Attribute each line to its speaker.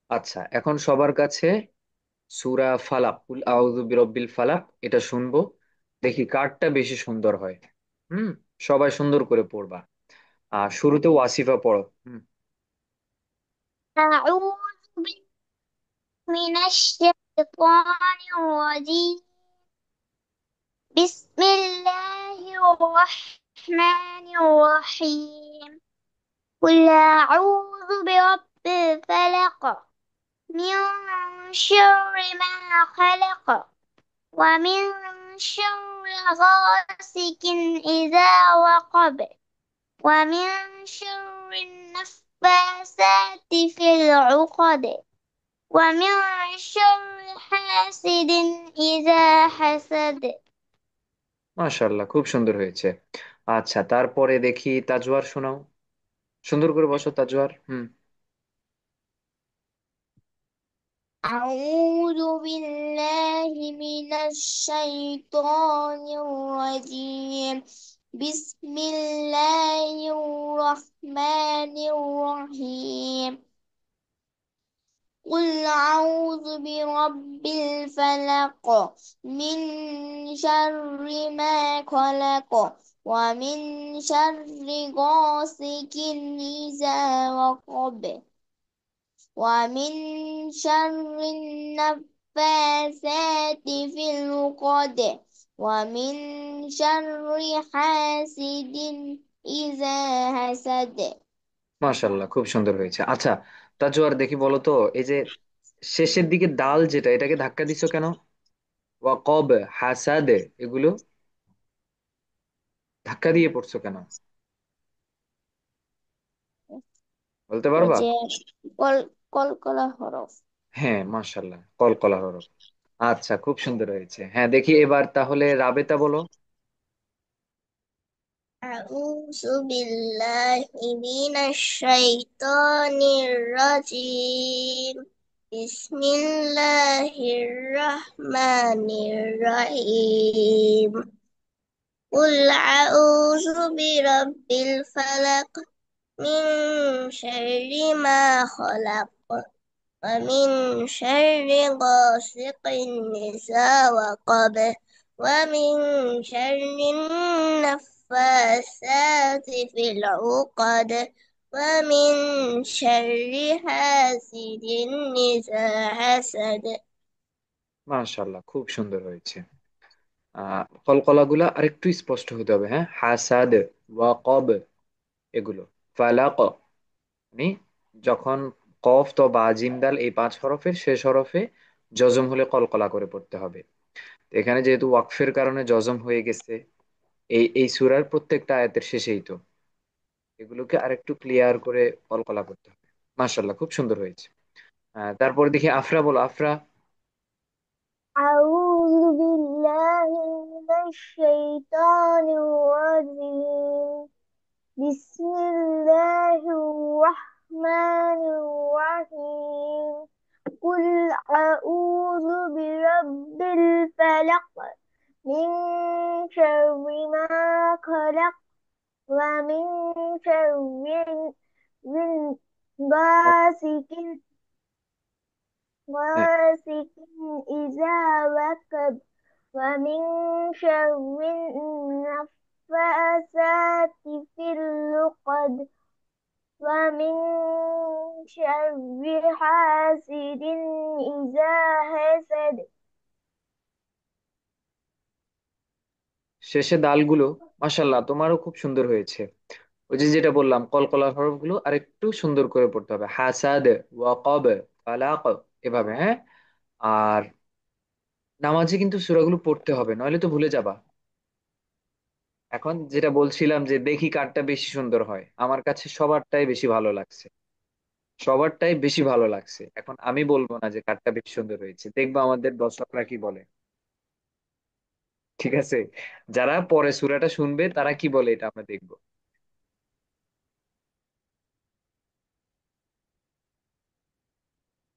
Speaker 1: আচ্ছা, এখন সবার কাছে সূরা ফালাক, কুল আউযু বিরাব্বিল ফালাক, এটা শুনবো। দেখি কারটা বেশি সুন্দর হয়। হুম। সবাই সুন্দর করে পড়বা। আর শুরুতে ওয়াসিফা পড়ো। হুম।
Speaker 2: أعوذ بالله من الشيطان الرجيم. بسم الله الرحمن الرحيم. قل أعوذ برب الفلق، من شر ما خلق، ومن شر غاسق إذا وقب، ومن شر النفاثات في العقد، ومن شر حاسد إذا حسد.
Speaker 1: মাশাআল্লাহ, খুব সুন্দর হয়েছে। আচ্ছা, তারপরে দেখি তাজওয়ার শোনাও। সুন্দর করে বসো তাজওয়ার। হুম।
Speaker 2: أعوذ بالله من الشيطان الرجيم. بسم الله الرحمن الرحيم. قل أعوذ برب الفلق، من شر ما خلق، ومن شر غاسق إذا وقب، ومن شر النفاثات في العقد، ومن شر حاسد إذا حسد.
Speaker 1: মাশাআল্লাহ, খুব সুন্দর হয়েছে। আচ্ছা তাজওয়ার, দেখি বলো তো, এই যে শেষের দিকে দাল যেটা, এটাকে ধাক্কা দিছো কেন? ওয়াকব, হাসাদ, এগুলো ধাক্কা দিয়ে পড়ছো কেন? বলতে
Speaker 2: ওই
Speaker 1: পারবা?
Speaker 2: যে কল কলকলা হরফ।
Speaker 1: হ্যাঁ, মাশাআল্লাহ, কলকলা হরফ। আচ্ছা, খুব সুন্দর হয়েছে। হ্যাঁ, দেখি এবার তাহলে রাবেতা বলো।
Speaker 2: أعوذ بالله من الشيطان الرجيم. بسم الله الرحمن الرحيم. قل أعوذ برب الفلق، من شر ما خلق، ومن شر غاسق إذا وقب، ومن شر النفاثات في العقد، ومن شر حاسد إذا حسد.
Speaker 1: মাশাআল্লাহ, খুব সুন্দর হয়েছে। কলকলা গুলা আরেকটু স্পষ্ট হতে হবে। হ্যাঁ, হাসাদ, ওয়াকব, এগুলো ফালাক, মানে যখন কফ তো বা জিম দাল এই 5 হরফের শেষ হরফে জজম হলে কলকলা করে পড়তে হবে। তো এখানে যেহেতু ওয়াকফের কারণে জজম হয়ে গেছে, এই এই সূরার প্রত্যেকটা আয়াতের শেষেই তো এগুলোকে আরেকটু ক্লিয়ার করে কলকলা করতে হবে। মাশাআল্লাহ, খুব সুন্দর হয়েছে। তারপরে দেখি আফরা বলো, আফরা।
Speaker 2: أعوذ بالله من الشيطان الرجيم. بسم الله الرحمن الرحيم. قل أعوذ برب الفلق، من شر ما خلق، ومن شر غاسق
Speaker 1: হ্যাঁ।
Speaker 2: غاسق إذا وقب، ومن شر النفاثات في العقد، ومن شر حاسد إذا حسد.
Speaker 1: শেষে দালগুলো, মাশাআল্লাহ, তোমারও খুব সুন্দর হয়েছে। ওই যে যেটা বললাম, কলকলার হরফগুলো আরেকটু সুন্দর করে পড়তে হবে। হাসাদ, ওয়াকব, ফালাক, এভাবে। হ্যাঁ। আর নামাজে কিন্তু সূরাগুলো পড়তে হবে, নইলে তো ভুলে যাবা। এখন যেটা বলছিলাম যে দেখি কারটা বেশি সুন্দর হয়, আমার কাছে সবারটাই বেশি ভালো লাগছে। সবারটাই বেশি ভালো লাগছে। এখন আমি বলবো না যে কারটা বেশি সুন্দর হয়েছে, দেখবো আমাদের দর্শকরা কি বলে। ঠিক আছে? যারা পরে সূরাটা শুনবে তারা কি বলে এটা আমরা দেখবো।